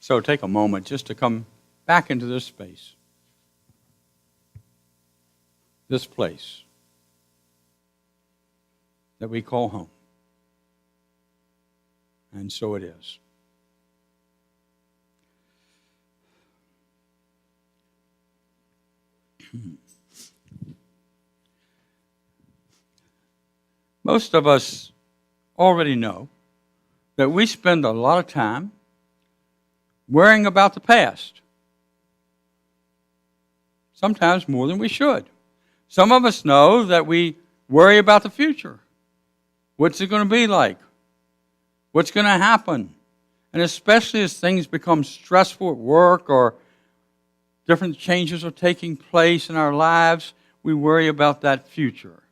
So take a moment just to come back into this space, this place that we call home. And so it is. Most of us already know that we spend a lot of time worrying about the past. Sometimes more than we should. Some of us know that we worry about the future. What's it going to be like? What's going to happen? And especially as things become stressful at work or different changes are taking place in our lives, we worry about that future.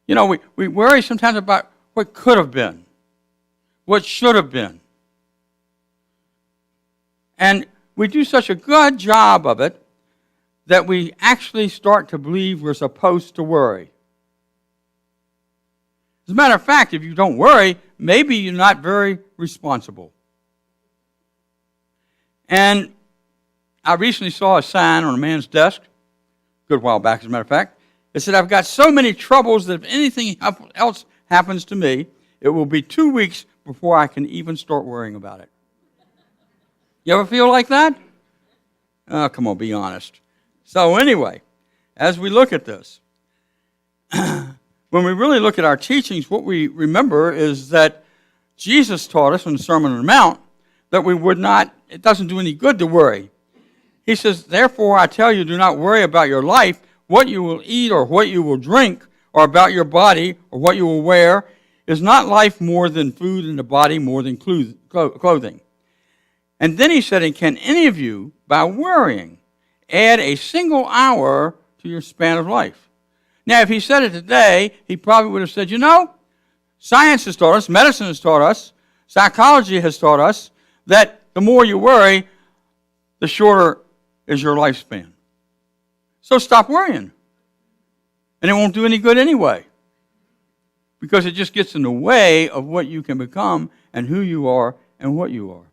You know, we worry sometimes about what could have been, what should have been. And we do such a good job of it that we actually start to believe we're supposed to worry. As a matter of fact, if you don't worry, maybe you're not very responsible. And I recently saw a sign on a man's desk, a good while back as a matter of fact. It said, "I've got so many troubles that if anything else happens to me, it will be 2 weeks before I can even start worrying about it." You ever feel like that? Oh, come on, be honest. So anyway, as we look at this, when we really look at our teachings, what we remember is that Jesus taught us in the Sermon on the Mount that it doesn't do any good to worry. He says, "Therefore I tell you, do not worry about your life, what you will eat or what you will drink, or about your body or what you will wear. Is not life more than food and the body more than clothing?" And then he said, "And can any of you, by worrying, add a single hour to your span of life?" Now, if he said it today, he probably would have said, science has taught us, medicine has taught us, psychology has taught us that the more you worry, the shorter is your lifespan. So stop worrying. And it won't do any good anyway, because it just gets in the way of what you can become and who you are and what you are.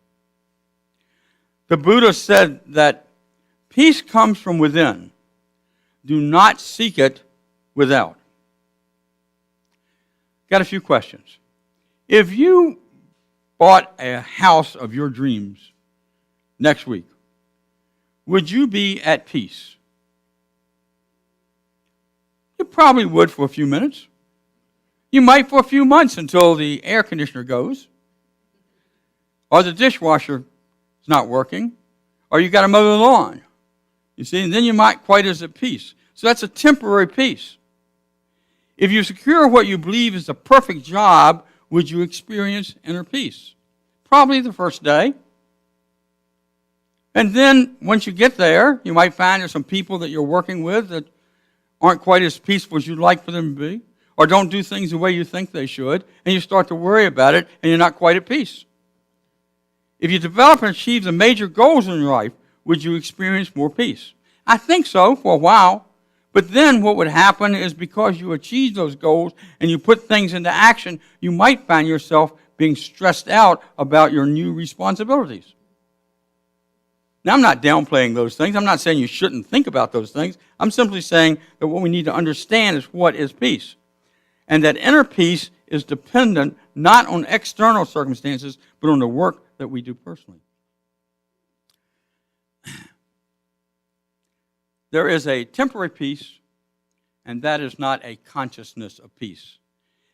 The Buddha said that peace comes from within. Do not seek it without. Got a few questions. If you bought a house of your dreams next week, would you be at peace? You probably would for a few minutes. You might for a few months until the air conditioner goes, or the dishwasher is not working, or you got to mow the lawn. You see, and then you might quite as at peace. So that's a temporary peace. If you secure what you believe is the perfect job, would you experience inner peace? Probably the first day. And then once you get there, you might find there's some people that you're working with that aren't quite as peaceful as you'd like for them to be, or don't do things the way you think they should, and you start to worry about it, and you're not quite at peace. If you develop and achieve the major goals in your life, would you experience more peace? I think so for a while. But then what would happen is because you achieve those goals and you put things into action, you might find yourself being stressed out about your new responsibilities. Now, I'm not downplaying those things. I'm not saying you shouldn't think about those things. I'm simply saying that what we need to understand is what is peace. And that inner peace is dependent not on external circumstances, but on the work that we do personally. There is a temporary peace, and that is not a consciousness of peace.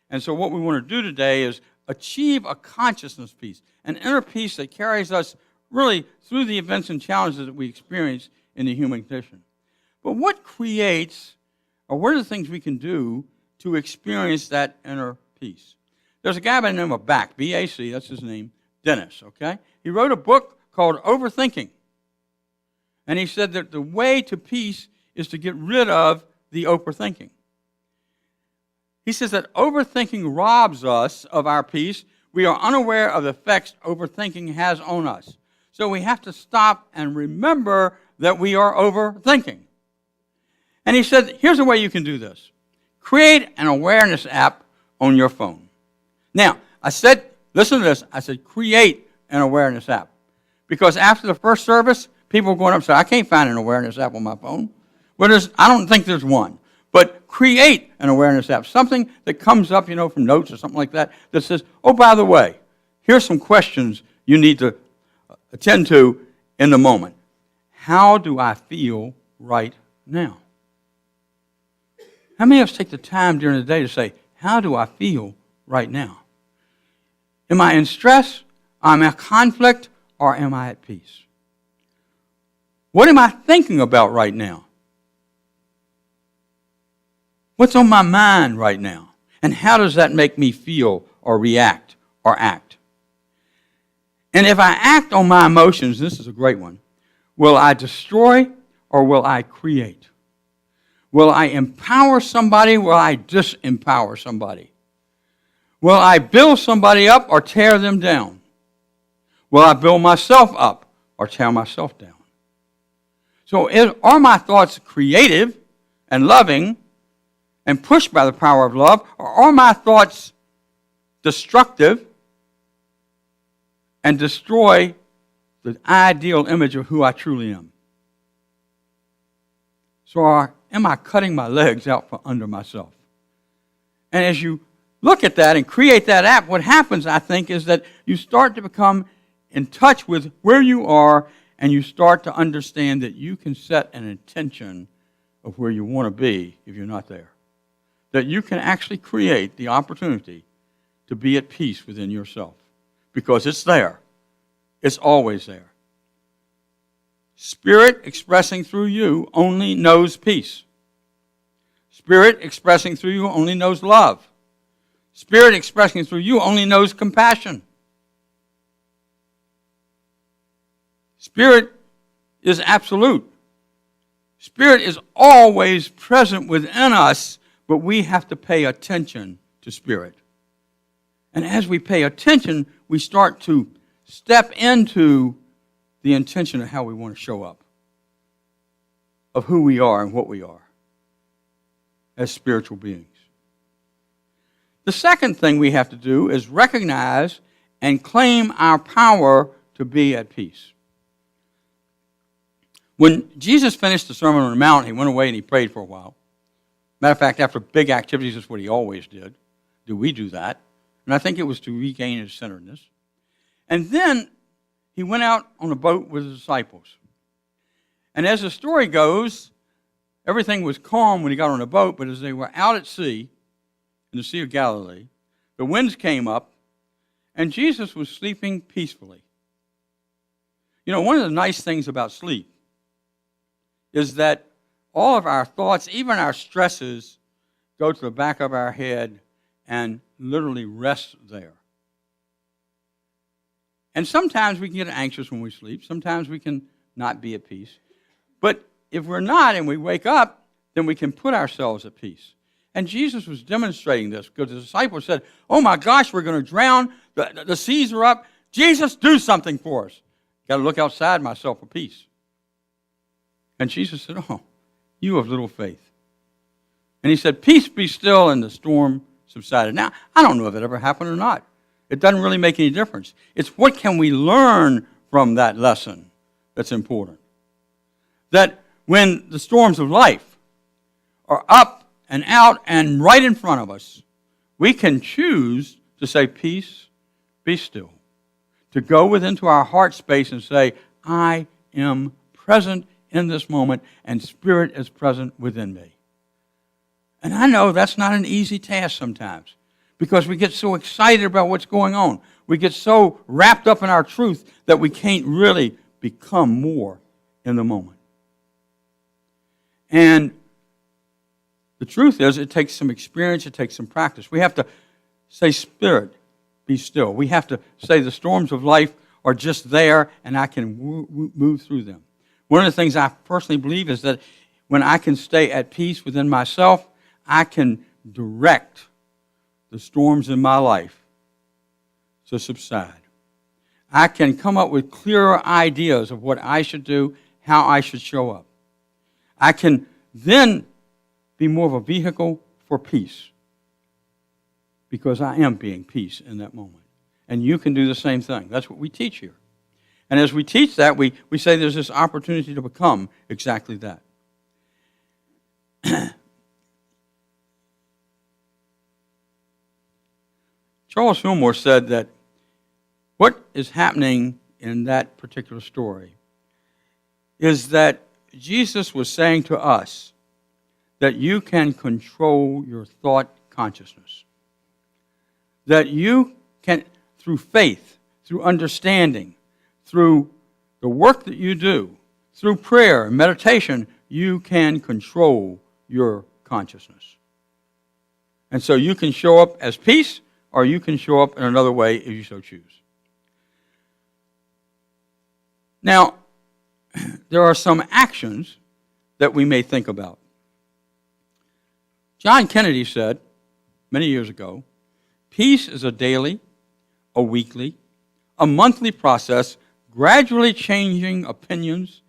And so what we want to do today is achieve a consciousness peace, an inner peace that carries us really through the events and challenges that we experience in the human condition. But what creates, or what are the things we can do to experience that inner peace? There's a guy by the name of Back, B-A-C, that's his name, Dennis, okay? He wrote a book called Overthinking. And he said that the way to peace is to get rid of the overthinking. He says that overthinking robs us of our peace. We are unaware of the effects overthinking has on us. So we have to stop and remember that we are overthinking. And he said, here's a way you can do this. Create an awareness app on your phone. Now, I said, listen to this. I said, create an awareness app. Because after the first service, people were going up and saying, I can't find an awareness app on my phone. Well, I don't think there's one. But create an awareness app, something that comes up, from notes or something like that, that says, oh, by the way, here's some questions you need to attend to in the moment. How do I feel right now? How many of us take the time during the day to say, how do I feel right now? Am I in stress? Am I in conflict? Or am I at peace? What am I thinking about right now? What's on my mind right now? And how does that make me feel or react or act? And if I act on my emotions, this is a great one, will I destroy or will I create? Will I empower somebody? Will I disempower somebody? Will I build somebody up or tear them down? Will I build myself up or tear myself down? So are my thoughts creative and loving and pushed by the power of love, or are my thoughts destructive and destroy the ideal image of who I truly am? So am I cutting my legs out from under myself? And as you look at that and create that app, what happens, I think, is that you start to become in touch with where you are, and you start to understand that you can set an intention of where you want to be if you're not there. That you can actually create the opportunity to be at peace within yourself, because it's there. It's always there. Spirit expressing through you only knows peace. Spirit expressing through you only knows love. Spirit expressing through you only knows compassion. Spirit is absolute. Spirit is always present within us, but we have to pay attention to Spirit. And as we pay attention, we start to step into the intention of how we want to show up, of who we are and what we are as spiritual beings. The second thing we have to do is recognize and claim our power to be at peace. When Jesus finished the Sermon on the Mount, he went away and he prayed for a while. Matter of fact, after big activities, that's what he always did. Do we do that? And I think it was to regain his centeredness. And then he went out on a boat with his disciples. And as the story goes, everything was calm when he got on the boat, but as they were out at sea, in the Sea of Galilee, the winds came up, and Jesus was sleeping peacefully. One of the nice things about sleep is that all of our thoughts, even our stresses, go to the back of our head and literally rest there. And sometimes we can get anxious when we sleep. Sometimes we can not be at peace. But if we're not and we wake up, then we can put ourselves at peace. And Jesus was demonstrating this because the disciples said, oh my gosh, we're going to drown. The seas are up. Jesus, do something for us. Got to look outside myself for peace. And Jesus said, oh, you have little faith. And he said, peace be still, and the storm subsided. Now, I don't know if it ever happened or not. It doesn't really make any difference. It's what can we learn from that lesson that's important. That when the storms of life are up and out and right in front of us, we can choose to say, peace, be still. To go within to our heart space and say, I am present in this moment, and Spirit is present within me. And I know that's not an easy task sometimes, because we get so excited about what's going on. We get so wrapped up in our truth that we can't really become more in the moment. And the truth is, it takes some experience, it takes some practice. We have to say, Spirit, be still. We have to say the storms of life are just there, and I can move through them. One of the things I personally believe is that when I can stay at peace within myself, I can direct the storms in my life to subside. I can come up with clearer ideas of what I should do, how I should show up. I can then be more of a vehicle for peace, because I am being peace in that moment. And you can do the same thing. That's what we teach here. And as we teach that, we say there's this opportunity to become exactly that. Charles Fillmore said that what is happening in that particular story is that Jesus was saying to us that you can control your thought consciousness. That you can, through faith, through understanding, through the work that you do, through prayer and meditation, you can control your consciousness. And so you can show up as peace, or you can show up in another way if you so choose. Now, there are some actions that we may think about. John Kennedy said many years ago, peace is a daily, a weekly, a monthly process, gradually changing opinions,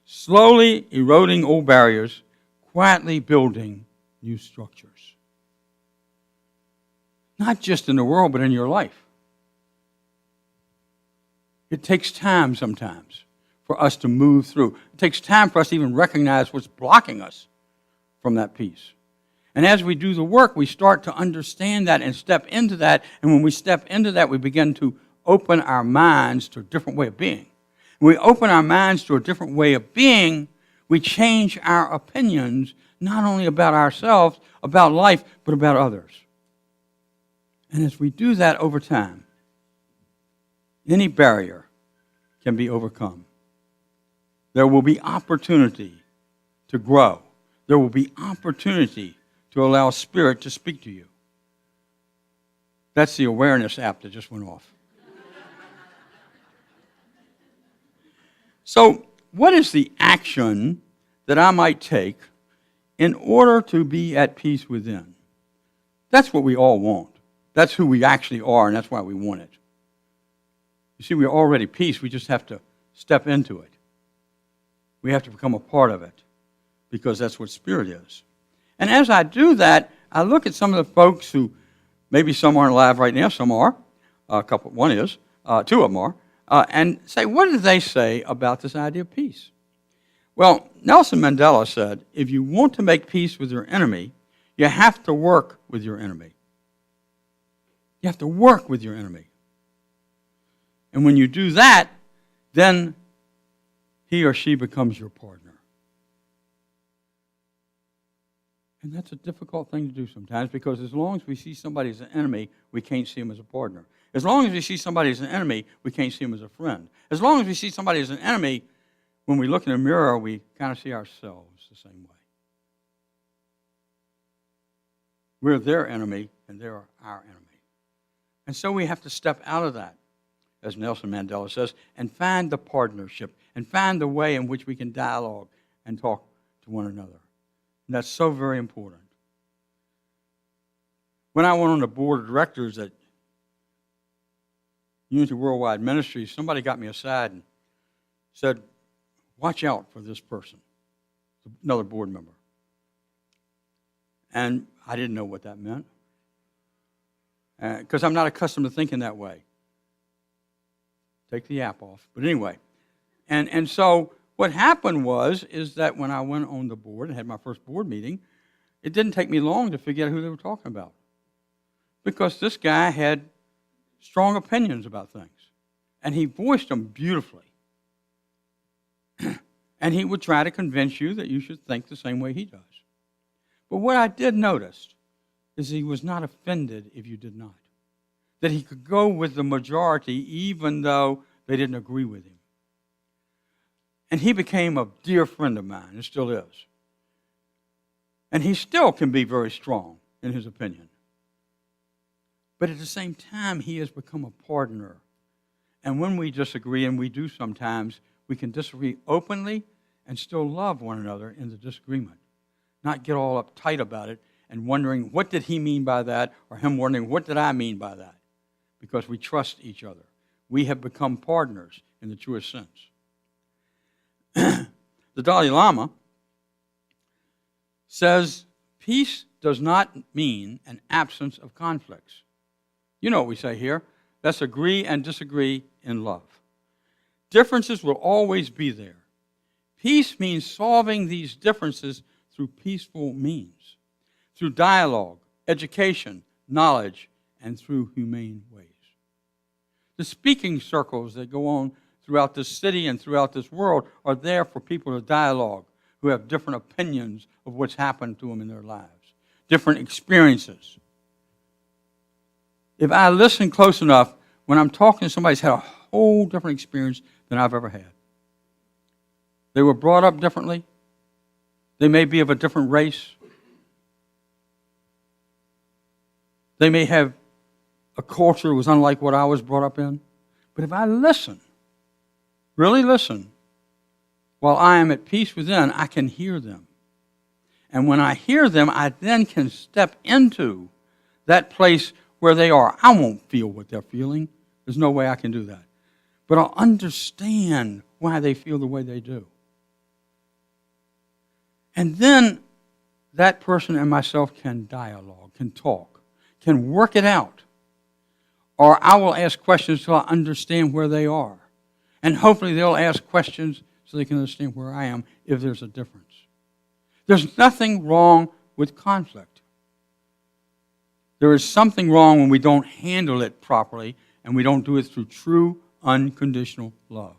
slowly eroding old barriers, quietly building new structures. Not just in the world, but in your life. It takes time sometimes for us to move through. It takes time for us to even recognize what's blocking us from that peace. And as we do the work, we start to understand that and step into that. And when we step into that, we begin to open our minds to a different way of being. When we open our minds to a different way of being, we change our opinions, not only about ourselves, about life, but about others. And as we do that over time, any barrier can be overcome. There will be opportunity to grow. There will be opportunity to allow Spirit to speak to you. That's the awareness app that just went off. So, what is the action that I might take in order to be at peace within? That's what we all want. That's who we actually are, and that's why we want it. You see, we're already peace. We just have to step into it. We have to become a part of it, because that's what Spirit is. And as I do that, I look at some of the folks who, maybe some aren't alive right now, some are. One is, two of them are. And say, what do they say about this idea of peace? Well, Nelson Mandela said, if you want to make peace with your enemy, you have to work with your enemy. You have to work with your enemy. And when you do that, then he or she becomes your partner. And that's a difficult thing to do sometimes, because as long as we see somebody as an enemy, we can't see him as a partner. As long as we see somebody as an enemy, we can't see him as a friend. As long as we see somebody as an enemy, when we look in the mirror, we kind of see ourselves the same way. We're their enemy, and they're our enemy. And so we have to step out of that, as Nelson Mandela says, and find the partnership, and find the way in which we can dialogue and talk to one another. And that's so very important. When I went on the board of directors at Unity Worldwide Ministries, somebody got me aside and said, watch out for this person, another board member. And I didn't know what that meant, because I'm not accustomed to thinking that way. Take the app off. But anyway, and so what happened is that when I went on the board and had my first board meeting, it didn't take me long to figure out who they were talking about, because this guy had strong opinions about things, and he voiced them beautifully. And he would try to convince you that you should think the same way he does. But what I did notice is he was not offended if you did not. That he could go with the majority even though they didn't agree with him. And he became a dear friend of mine, and still is. And he still can be very strong in his opinion. But at the same time, he has become a partner. And when we disagree, and we do sometimes, we can disagree openly and still love one another in the disagreement. Not get all uptight about it and wondering, what did he mean by that? Or him wondering, what did I mean by that? Because we trust each other. We have become partners in the truest sense. The Dalai Lama says, peace does not mean an absence of conflicts. You know what we say here. Let's agree and disagree in love. Differences will always be there. Peace means solving these differences through peaceful means, through dialogue, education, knowledge, and through humane ways. The speaking circles that go on throughout this city and throughout this world are there for people to dialogue who have different opinions of what's happened to them in their lives, different experiences. If I listen close enough, when I'm talking to somebody who's had a whole different experience than I've ever had. They were brought up differently. They may be of a different race. They may have a culture that was unlike what I was brought up in. But if I listen, really listen, while I am at peace within, I can hear them. And when I hear them, I then can step into that place where they are. I won't feel what they're feeling. There's no way I can do that. But I'll understand why they feel the way they do. And then that person and myself can dialogue, can talk, can work it out. Or I will ask questions till I understand where they are. And hopefully they'll ask questions so they can understand where I am if there's a difference. There's nothing wrong with conflict. There is something wrong when we don't handle it properly and we don't do it through true, unconditional love.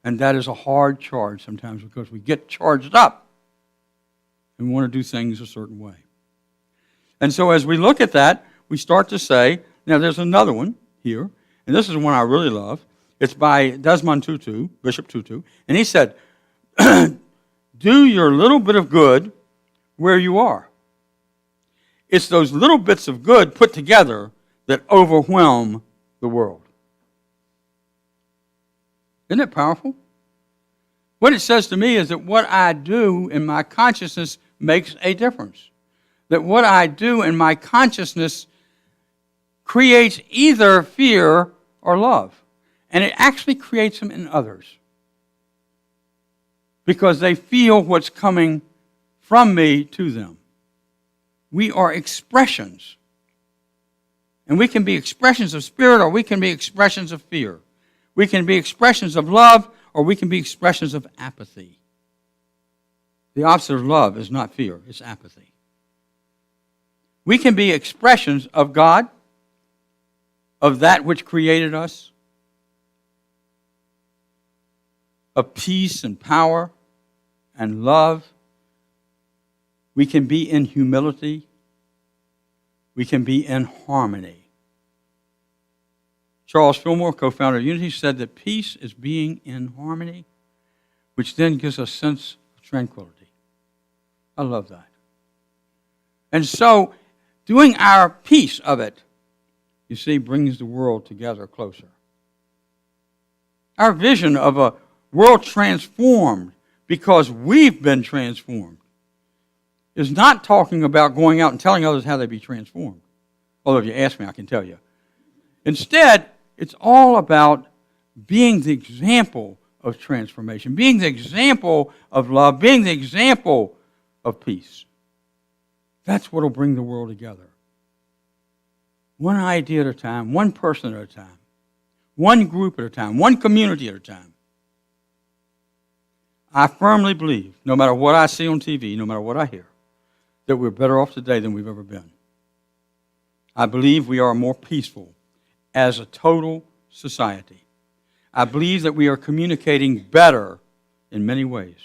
And that is a hard charge sometimes because we get charged up and we want to do things a certain way. And so as we look at that, we start to say, now there's another one here, and this is one I really love. It's by Desmond Tutu, Bishop Tutu, and he said, do your little bit of good where you are. It's those little bits of good put together that overwhelm the world. Isn't it powerful? What it says to me is that what I do in my consciousness makes a difference. That what I do in my consciousness creates either fear or love. And it actually creates them in others. Because they feel what's coming from me to them. We are expressions. And we can be expressions of spirit or we can be expressions of fear. We can be expressions of love or we can be expressions of apathy. The opposite of love is not fear, it's apathy. We can be expressions of God, of that which created us, of peace and power and love. We can be in humility. We can be in harmony. Charles Fillmore, co-founder of Unity, said that peace is being in harmony, which then gives us a sense of tranquility. I love that. And so, doing our piece of it, you see, brings the world together closer. Our vision of a world transformed because we've been transformed is not talking about going out and telling others how they be transformed. Although if you ask me, I can tell you. Instead, it's all about being the example of transformation, being the example of love, being the example of peace. That's what will bring the world together. One idea at a time, one person at a time, one group at a time, one community at a time. I firmly believe, no matter what I see on TV, no matter what I hear, that we're better off today than we've ever been. I believe we are more peaceful as a total society. I believe that we are communicating better in many ways.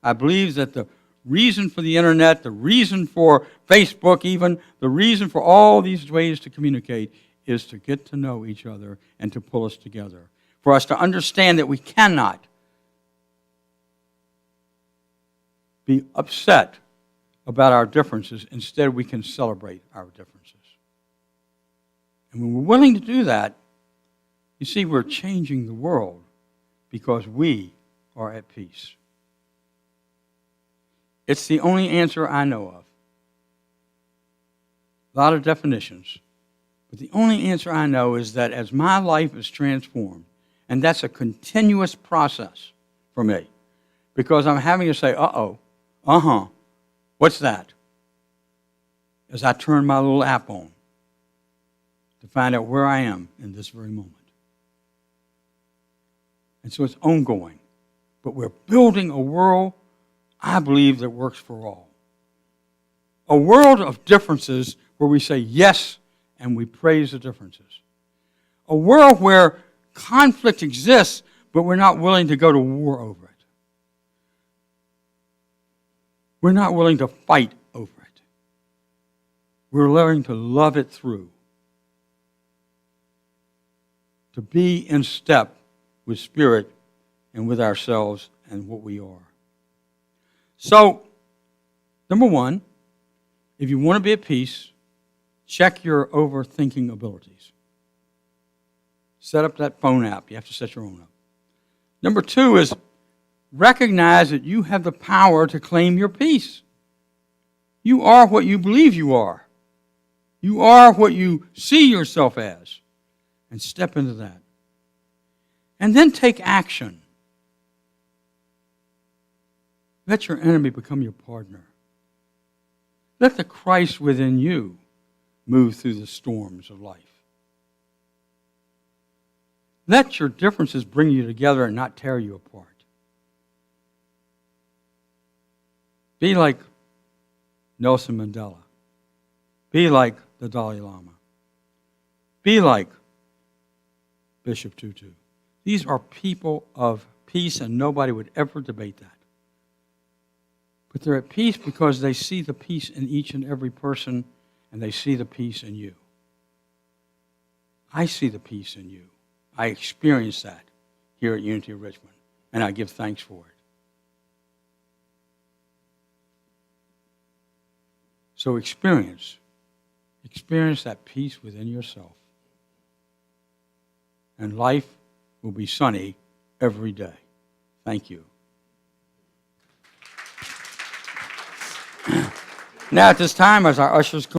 I believe that the reason for the internet, the reason for Facebook even, the reason for all these ways to communicate is to get to know each other and to pull us together. For us to understand that we cannot be upset about our differences. Instead, we can celebrate our differences. And when we're willing to do that, you see, we're changing the world because we are at peace. It's the only answer I know of. A lot of definitions. But the only answer I know is that as my life is transformed, and that's a continuous process for me, because I'm having to say, what's that? As I turn my little app on to find out where I am in this very moment. And so it's ongoing. But we're building a world, I believe, that works for all. A world of differences where we say yes and we praise the differences. A world where conflict exists, but we're not willing to go to war over it. We're not willing to fight over it. We're learning to love it through. To be in step with Spirit and with ourselves and what we are. So, number one, if you want to be at peace, check your overthinking abilities. Set up that phone app. You have to set your own up. Number two is recognize that you have the power to claim your peace. You are what you believe you are. You are what you see yourself as. And step into that. And then take action. Let your enemy become your partner. Let the Christ within you move through the storms of life. Let your differences bring you together and not tear you apart. Be like Nelson Mandela. Be like the Dalai Lama. Be like Bishop Tutu. These are people of peace, and nobody would ever debate that. But they're at peace because they see the peace in each and every person, and they see the peace in you. I see the peace in you. I experience that here at Unity of Richmond, and I give thanks for it. So experience that peace within yourself. And life will be sunny every day. Thank you. Now at this time, as our ushers come